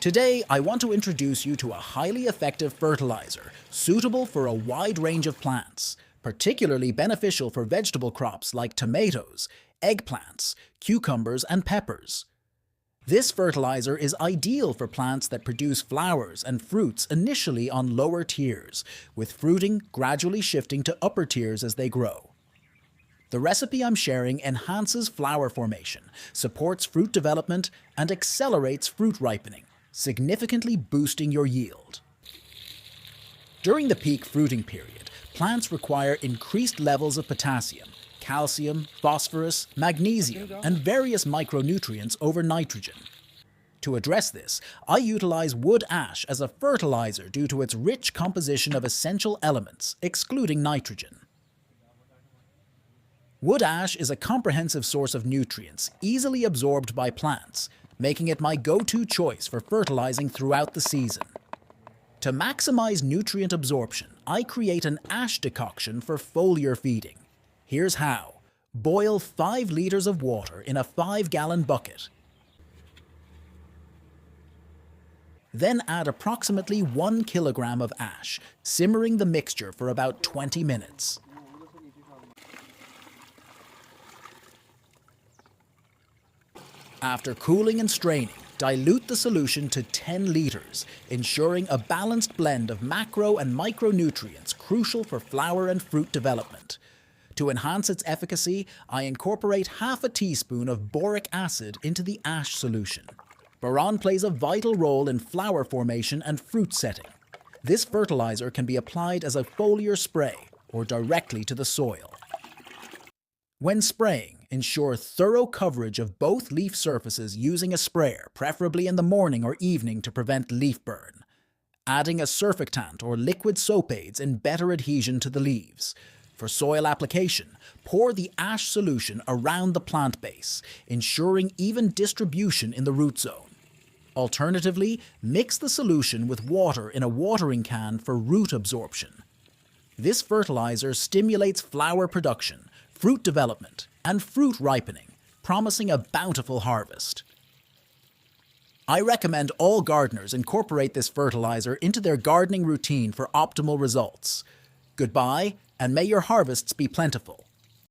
Today, I want to introduce you to a highly effective fertilizer suitable for a wide range of plants, particularly beneficial for vegetable crops like tomatoes, eggplants, cucumbers, and peppers. This fertilizer is ideal for plants that produce flowers and fruits initially on lower tiers, with fruiting gradually shifting to upper tiers as they grow. The recipe I'm sharing enhances flower formation, supports fruit development, and accelerates fruit ripening, significantly boosting your yield. During the peak fruiting period, plants require increased levels of potassium, calcium, phosphorus, magnesium, and various micronutrients over nitrogen. To address this, I utilize wood ash as a fertilizer due to its rich composition of essential elements, excluding nitrogen. Wood ash is a comprehensive source of nutrients easily absorbed by plants, making it my go-to choice for fertilizing throughout the season. To maximize nutrient absorption, I create an ash decoction for foliar feeding. Here's how. Boil 5 liters of water in a 5-gallon bucket. Then add approximately 1 kilogram of ash, simmering the mixture for about 20 minutes. After cooling and straining, dilute the solution to 10 liters, ensuring a balanced blend of macro and micronutrients crucial for flower and fruit development. To enhance its efficacy, I incorporate half a teaspoon of boric acid into the ash solution. Boron plays a vital role in flower formation and fruit setting. This fertilizer can be applied as a foliar spray or directly to the soil. When spraying, ensure thorough coverage of both leaf surfaces using a sprayer, preferably in the morning or evening to prevent leaf burn. Adding a surfactant or liquid soap aids in better adhesion to the leaves. For soil application, pour the ash solution around the plant base, ensuring even distribution in the root zone. Alternatively, mix the solution with water in a watering can for root absorption. This fertilizer stimulates flower production, fruit development, and fruit ripening, promising a bountiful harvest. I recommend all gardeners incorporate this fertilizer into their gardening routine for optimal results. Goodbye, and may your harvests be plentiful.